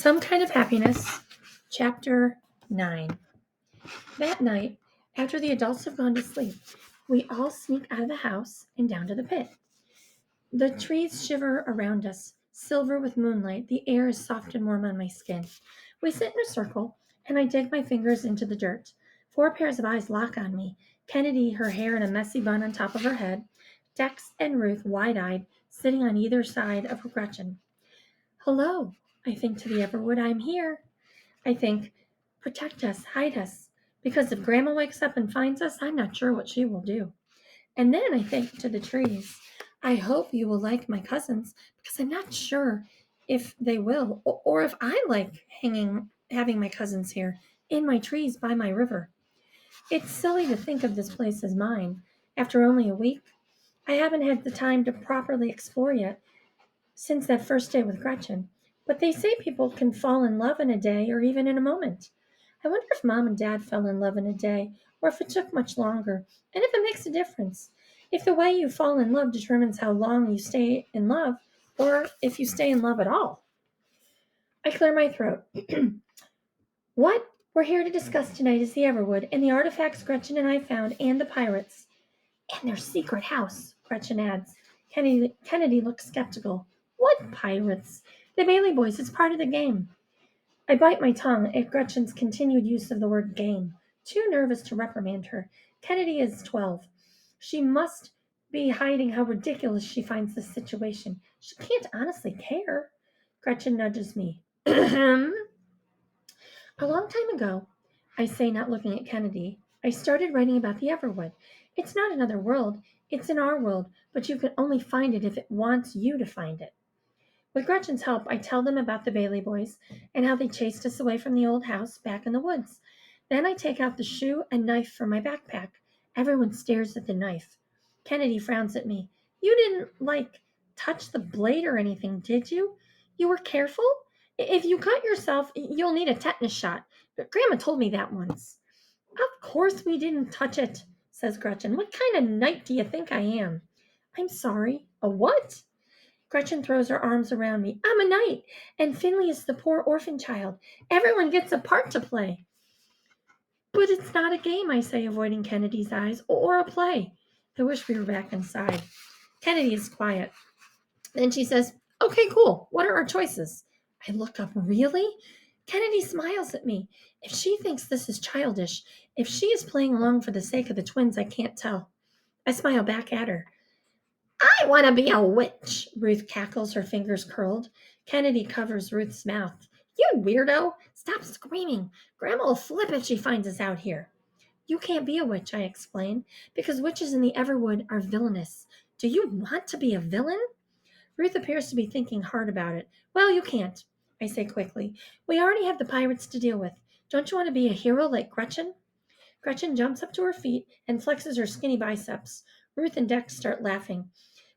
Some Kind of Happiness, Chapter 9. That night, after the adults have gone to sleep, we all sneak out of the house and down to the pit. The trees shiver around us, silver with moonlight. The air is soft and warm on my skin. We sit in a circle, and I dig my fingers into the dirt. Four pairs of eyes lock on me. Kennedy, her hair in a messy bun on top of her head. Dex and Ruth, wide-eyed, sitting on either side of Gretchen. Hello, I think to the Everwood, I'm here. I think, protect us, hide us, because if Grandma wakes up and finds us, I'm not sure what she will do. And then I think to the trees, I hope you will like my cousins, because I'm not sure if they will, or if I like having my cousins here, in my trees by my river. It's silly to think of this place as mine. After only a week, I haven't had the time to properly explore yet, since that first day with Gretchen. But they say people can fall in love in a day or even in a moment. I wonder if Mom and Dad fell in love in a day, or if it took much longer, and if it makes a difference. If the way you fall in love determines how long you stay in love, or if you stay in love at all. I clear my throat. What we're here to discuss tonight is the Everwood and the artifacts Gretchen and I found, and the pirates. And their secret house, Gretchen adds. Kennedy looks skeptical. What pirates? The Bailey boys, it's part of the game. I bite my tongue at Gretchen's continued use of the word game, too nervous to reprimand her. Kennedy is 12. She must be hiding how ridiculous she finds this situation. She can't honestly care. Gretchen nudges me. A long time ago, I say, not looking at Kennedy, I started writing about the Everwood. It's not another world, it's in our world, but you can only find it if it wants you to find it. With Gretchen's help, I tell them about the Bailey boys and how they chased us away from the old house back in the woods. Then I take out the shoe and knife from my backpack. Everyone stares at the knife. Kennedy frowns at me. You didn't, touch the blade or anything, did you? You were careful? If you cut yourself, you'll need a tetanus shot. Grandma told me that once. Of course we didn't touch it, says Gretchen. What kind of knight do you think I am? I'm sorry. A what? Gretchen throws her arms around me. I'm a knight, and Finley is the poor orphan child. Everyone gets a part to play. But it's not a game, I say, avoiding Kennedy's eyes, or a play. I wish we were back inside. Kennedy is quiet. Then she says, Okay, cool. What are our choices? I look up. Really? Kennedy smiles at me. If she thinks this is childish, if she is playing along for the sake of the twins, I can't tell. I smile back at her. I want to be a witch, Ruth cackles, her fingers curled. Kennedy covers Ruth's mouth. You weirdo! Stop screaming. Grandma will flip if she finds us out here. You can't be a witch, I explain, because witches in the Everwood are villainous. Do you want to be a villain? Ruth appears to be thinking hard about it. Well, you can't, I say quickly. We already have the pirates to deal with. Don't you want to be a hero like Gretchen? Gretchen jumps up to her feet and flexes her skinny biceps. Ruth and Dex start laughing.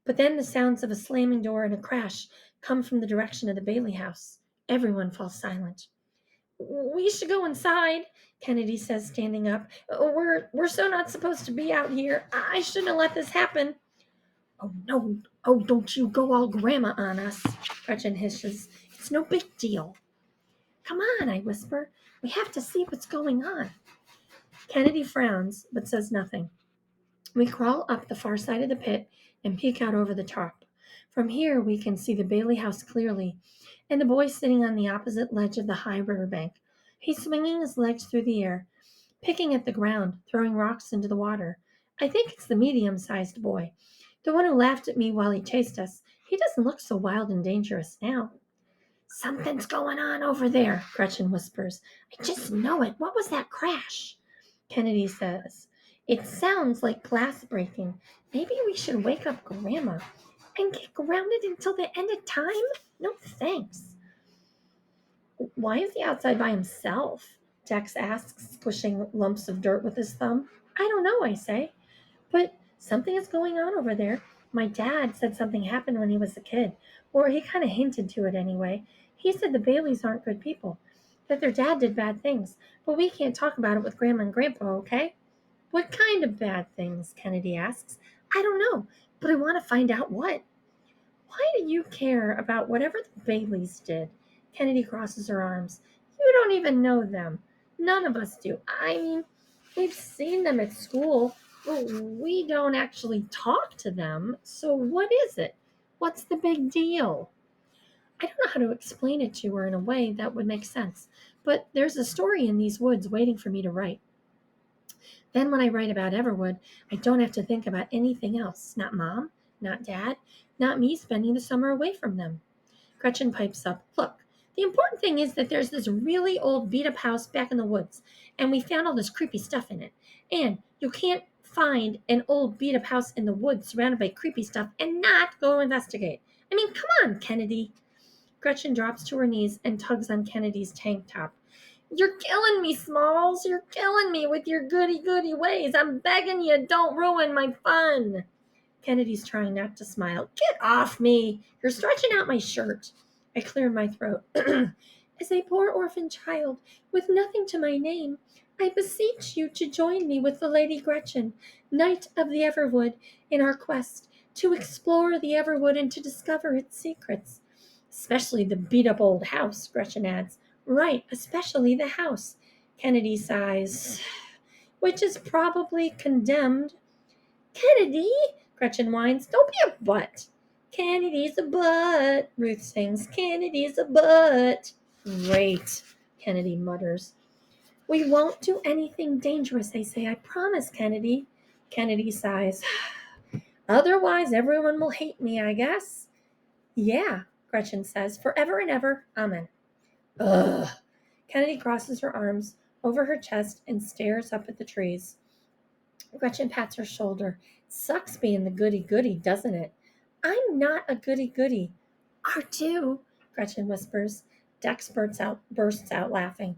But then the sounds of a slamming door and a crash come from the direction of the Bailey house. Everyone falls silent. We should go inside, Kennedy says, standing up. We're so not supposed to be out here. I shouldn't have let this happen. Oh, no. Oh, don't you go all grandma on us, Gretchen hisses. It's no big deal. Come on, I whisper. We have to see what's going on. Kennedy frowns, but says nothing. We crawl up the far side of the pit and peek out over the top. From here, we can see the Bailey house clearly, and the boy sitting on the opposite ledge of the high river bank. He's swinging his legs through the air, picking at the ground, throwing rocks into the water. I think it's the medium-sized boy, the one who laughed at me while he chased us. He doesn't look so wild and dangerous now. Something's going on over there, Gretchen whispers. I just know it. What was that crash? Kennedy says, It sounds like glass breaking. Maybe we should wake up Grandma and get grounded until the end of time? No thanks. Why is he outside by himself? Dex asks, pushing lumps of dirt with his thumb. I don't know, I say. But something is going on over there. My dad said something happened when he was a kid, or he kind of hinted to it anyway. He said the Baileys aren't good people, that their dad did bad things, but we can't talk about it with Grandma and Grandpa, okay? What kind of bad things? Kennedy asks. I don't know, but I want to find out what. Why do you care about whatever the Baileys did? Kennedy crosses her arms. You don't even know them. None of us do. I mean, we've seen them at school, but we don't actually talk to them. So what is it? What's the big deal? I don't know how to explain it to her in a way that would make sense, but there's a story in these woods waiting for me to write. Then when I write about Everwood, I don't have to think about anything else. Not Mom, not Dad, not me spending the summer away from them. Gretchen pipes up, Look, the important thing is that there's this really old beat up house back in the woods, and we found all this creepy stuff in it. And you can't find an old beat up house in the woods surrounded by creepy stuff and not go investigate. I mean, come on, Kennedy. Gretchen drops to her knees and tugs on Kennedy's tank top. You're killing me, Smalls. You're killing me with your goody-goody ways. I'm begging you, don't ruin my fun. Kennedy's trying not to smile. Get off me. You're stretching out my shirt. I cleared my throat. As a poor orphan child with nothing to my name, I beseech you to join me with the Lady Gretchen, Knight of the Everwood, in our quest to explore the Everwood and to discover its secrets. Especially the beat-up old house, Gretchen adds. Right, especially the house. Kennedy sighs. Which is probably condemned. Kennedy, Gretchen whines, don't be a butt. Kennedy's a butt, Ruth sings. Kennedy's a butt. Great, Kennedy mutters. We won't do anything dangerous, I say. I promise, Kennedy. Kennedy sighs. Otherwise, everyone will hate me, I guess. Yeah, Gretchen says. Forever and ever. Amen. Ugh. Kennedy crosses her arms over her chest and stares up at the trees. Gretchen pats her shoulder. Sucks being the goody-goody, doesn't it? I'm not a goody-goody. Are you? Gretchen whispers. Dex bursts out laughing.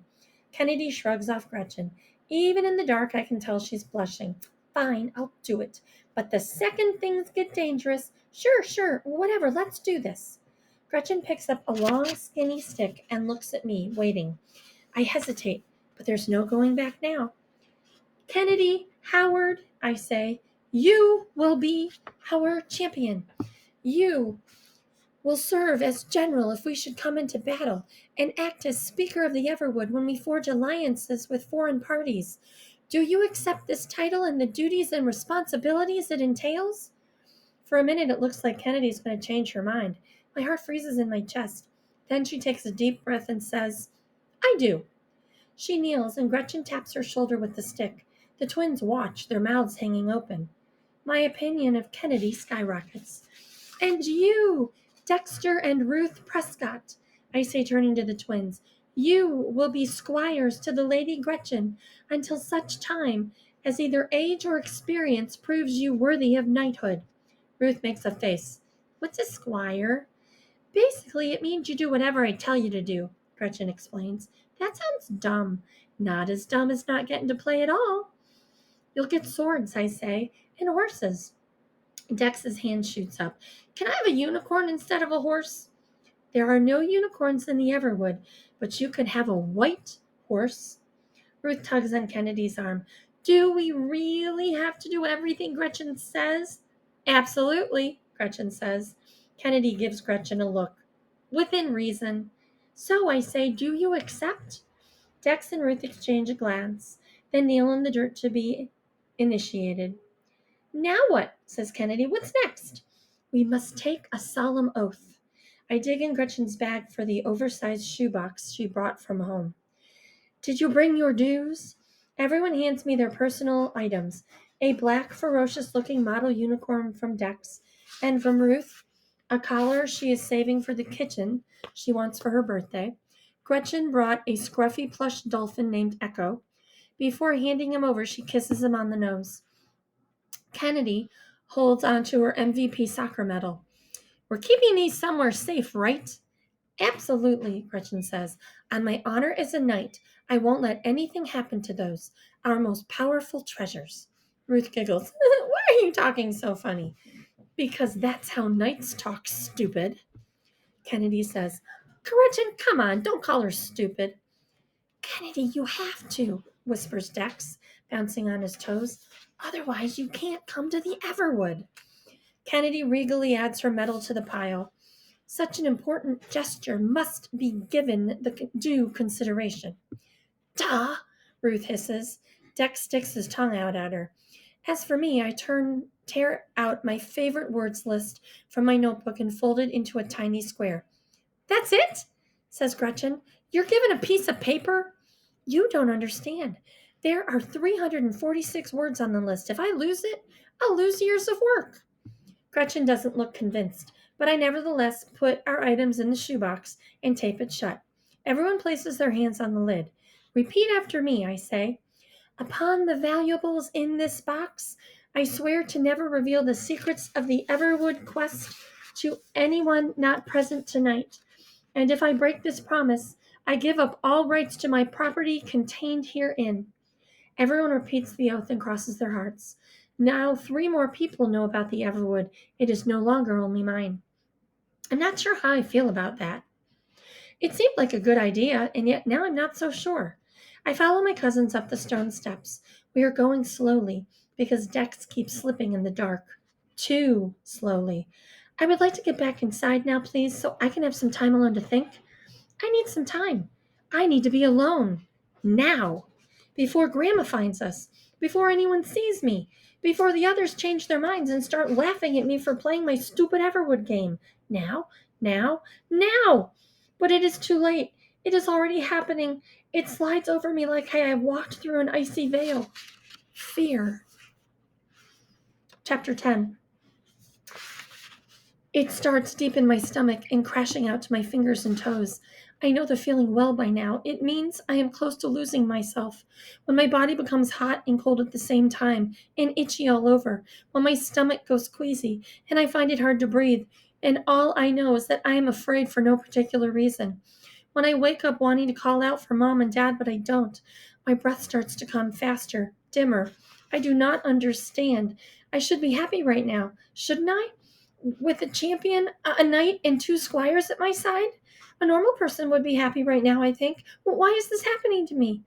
Kennedy shrugs off Gretchen. Even in the dark, I can tell she's blushing. Fine, I'll do it. But the second things get dangerous, sure, whatever, let's do this. Gretchen picks up a long, skinny stick and looks at me, waiting. I hesitate, but there's no going back now. Kennedy, Howard, I say, you will be our champion. You will serve as general if we should come into battle, and act as Speaker of the Everwood when we forge alliances with foreign parties. Do you accept this title and the duties and responsibilities it entails? For a minute, it looks like Kennedy's going to change her mind. My heart freezes in my chest. Then she takes a deep breath and says, I do. She kneels, and Gretchen taps her shoulder with the stick. The twins watch, their mouths hanging open. My opinion of Kennedy skyrockets. And you, Dexter and Ruth Prescott, I say, turning to the twins, you will be squires to the Lady Gretchen until such time as either age or experience proves you worthy of knighthood. Ruth makes a face. What's a squire? Basically, it means you do whatever I tell you to do, Gretchen explains. That sounds dumb. Not as dumb as not getting to play at all. You'll get swords, I say, and horses. Dex's hand shoots up. Can I have a unicorn instead of a horse? There are no unicorns in the Everwood, but you could have a white horse. Ruth tugs on Kennedy's arm. Do we really have to do everything Gretchen says? Absolutely, Gretchen says. Kennedy gives Gretchen a look. Within reason. So I say, do you accept? Dex and Ruth exchange a glance, then kneel in the dirt to be initiated. Now what? Says Kennedy. What's next? We must take a solemn oath. I dig in Gretchen's bag for the oversized shoebox she brought from home. Did you bring your dues? Everyone hands me their personal items. A black, ferocious-looking model unicorn from Dex, and from Ruth, a collar she is saving for the kitchen she wants for her birthday. Gretchen brought a scruffy plush dolphin named Echo. Before handing him over, she kisses him on the nose. Kennedy holds onto her MVP soccer medal. We're keeping these somewhere safe, right? Absolutely, Gretchen says. On my honor as a knight, I won't let anything happen to those, our most powerful treasures. Ruth giggles. Why are you talking so funny? Because that's how knights talk, stupid. Kennedy says, Gretchen, come on, don't call her stupid. Kennedy, you have to, whispers Dex, bouncing on his toes. Otherwise, you can't come to the Everwood. Kennedy regally adds her medal to the pile. Such an important gesture must be given the due consideration. Duh, Ruth hisses. Dex sticks his tongue out at her. As for me, I tear out my favorite words list from my notebook and fold it into a tiny square. That's it, says Gretchen. You're given a piece of paper? You don't understand. There are 346 words on the list. If I lose it, I'll lose years of work. Gretchen doesn't look convinced, but I nevertheless put our items in the shoebox and tape it shut. Everyone places their hands on the lid. Repeat after me, I say. Upon the valuables in this box, I swear to never reveal the secrets of the Everwood quest to anyone not present tonight. And if I break this promise, I give up all rights to my property contained herein. Everyone repeats the oath and crosses their hearts. Now 3 more people know about the Everwood. It is no longer only mine. I'm not sure how I feel about that. It seemed like a good idea, and yet now I'm not so sure. I follow my cousins up the stone steps. We are going slowly, because Dex keeps slipping in the dark. Too slowly. I would like to get back inside now, please, so I can have some time alone to think. I need some time. I need to be alone. Now. Before Grandma finds us. Before anyone sees me. Before the others change their minds and start laughing at me for playing my stupid Everwood game. Now. Now. Now! But it is too late. It is already happening. It slides over me like I have walked through an icy veil. Fear. Chapter 10. It starts deep in my stomach and crashing out to my fingers and toes. I know the feeling well by now. It means I am close to losing myself. When my body becomes hot and cold at the same time and itchy all over, when my stomach goes queasy and I find it hard to breathe, and all I know is that I am afraid for no particular reason. When I wake up wanting to call out for Mom and Dad, but I don't, my breath starts to come faster, dimmer. I do not understand. I should be happy right now, shouldn't I? With a champion, a knight, and 2 squires at my side? A normal person would be happy right now, I think. Well, why is this happening to me?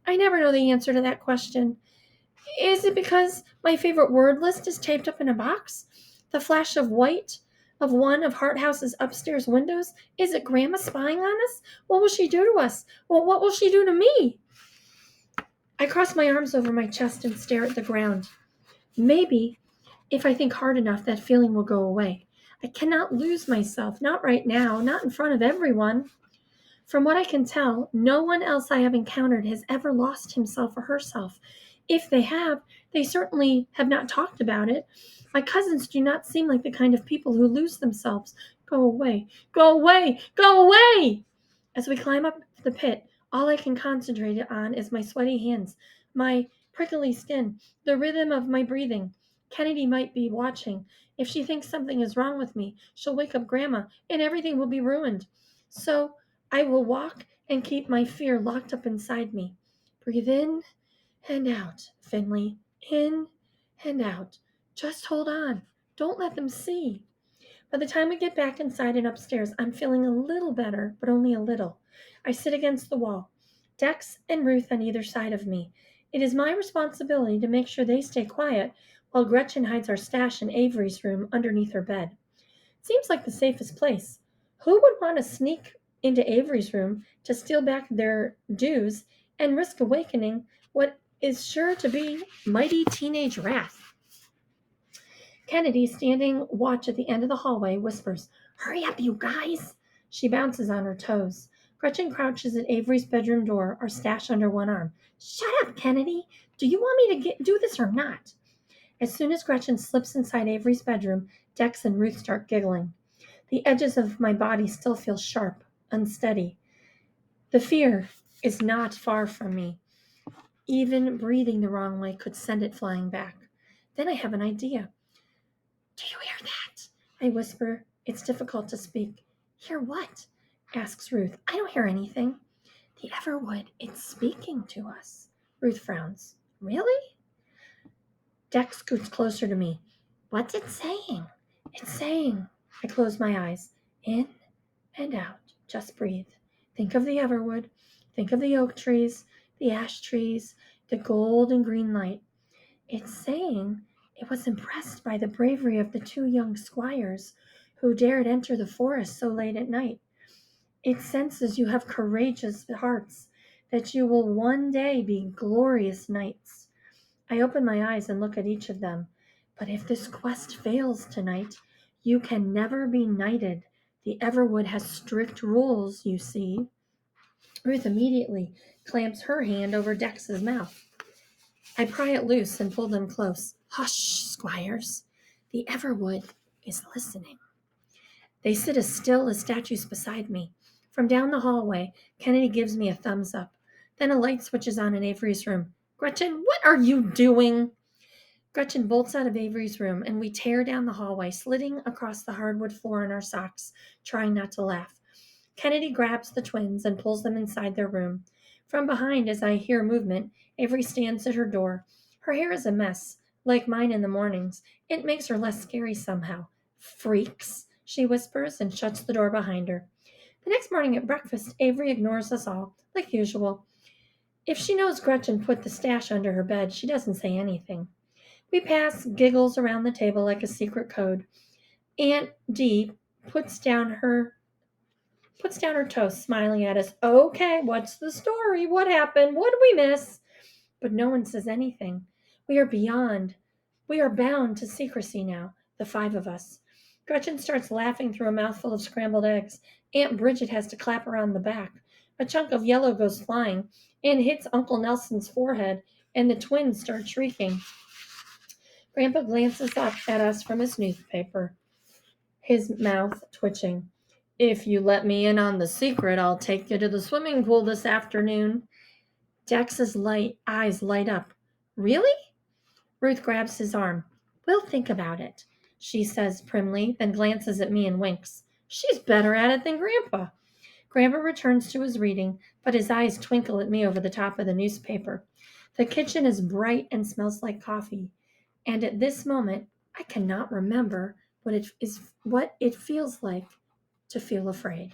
I never know the answer to that question. Is it because my favorite word list is taped up in a box? The flash of white of one of Harthouse's upstairs windows? Is it Grandma spying on us? What will she do to us? Well, what will she do to me? I cross my arms over my chest and stare at the ground. Maybe, if I think hard enough, that feeling will go away. I cannot lose myself, not right now, not in front of everyone. From what I can tell, no one else I have encountered has ever lost himself or herself. If they have, they certainly have not talked about it. My cousins do not seem like the kind of people who lose themselves. Go away, go away, go away! As we climb up the pit, all I can concentrate on is my sweaty hands, my prickly skin, the rhythm of my breathing. Kennedy might be watching. If she thinks something is wrong with me, she'll wake up Grandma, and everything will be ruined. So I will walk and keep my fear locked up inside me. Breathe in and out, Finley. In and out. Just hold on. Don't let them see. By the time we get back inside and upstairs, I'm feeling a little better, but only a little. I sit against the wall, Dex and Ruth on either side of me. It is my responsibility to make sure they stay quiet while Gretchen hides our stash in Avery's room underneath her bed. Seems like the safest place. Who would want to sneak into Avery's room to steal back their dues and risk awakening what is sure to be mighty teenage wrath? Kennedy, standing watch at the end of the hallway, whispers, "Hurry up, you guys!" She bounces on her toes. Gretchen crouches at Avery's bedroom door, our stash under one arm. "Shut up, Kennedy! Do you want me to do this or not?" As soon as Gretchen slips inside Avery's bedroom, Dex and Ruth start giggling. The edges of my body still feel sharp, unsteady. The fear is not far from me. Even breathing the wrong way could send it flying back. Then I have an idea. "Do you hear that?" I whisper. It's difficult to speak. "Hear what?" asks Ruth. "I don't hear anything." "The Everwood, it's speaking to us." Ruth frowns. "Really?" Dex scoots closer to me. "What's it saying?" "It's saying," I close my eyes. "In and out. Just breathe. Think of the Everwood. Think of the oak trees, the ash trees, the gold and green light. It's saying it was impressed by the bravery of the 2 young squires Who dared enter the forest so late at night? It senses you have courageous hearts, that you will one day be glorious knights. I open my eyes and look at each of them. But if this quest fails tonight, you can never be knighted. The Everwood has strict rules, you see. Ruth immediately clamps her hand over Dex's mouth. I pry it loose and pull them close. Hush, squires. The Everwood is listening. They sit as still as statues beside me. From down the hallway, Kennedy gives me a thumbs up. Then a light switches on in Avery's room. Gretchen, what are you doing? Gretchen bolts out of Avery's room, and we tear down the hallway, sliding across the hardwood floor in our socks, trying not to laugh. Kennedy grabs the twins and pulls them inside their room. From behind, as I hear movement, Avery stands at her door. Her hair is a mess, like mine in the mornings. It makes her less scary somehow. Freaks, she whispers and shuts the door behind her. The next morning at breakfast, Avery ignores us all, like usual. If she knows Gretchen put the stash under her bed, she doesn't say anything. We pass giggles around the table like a secret code. Aunt Dee puts down her toast, smiling at us. Okay, what's the story? What happened? What did we miss? But no one says anything. We are bound to secrecy now, the five of us. Gretchen starts laughing through a mouthful of scrambled eggs. Aunt Bridget has to clap her on the back. A chunk of yellow goes flying and hits Uncle Nelson's forehead, and the twins start shrieking. Grandpa glances up at us from his newspaper, his mouth twitching. If you let me in on the secret, I'll take you to the swimming pool this afternoon. Dex's eyes light up. Really? Ruth grabs his arm. We'll think about it, she says primly, then glances at me and winks. She's better at it than Grandpa. Grandpa returns to his reading, but his eyes twinkle at me over the top of the newspaper. The kitchen is bright and smells like coffee, and at this moment I cannot remember what it feels like to feel afraid.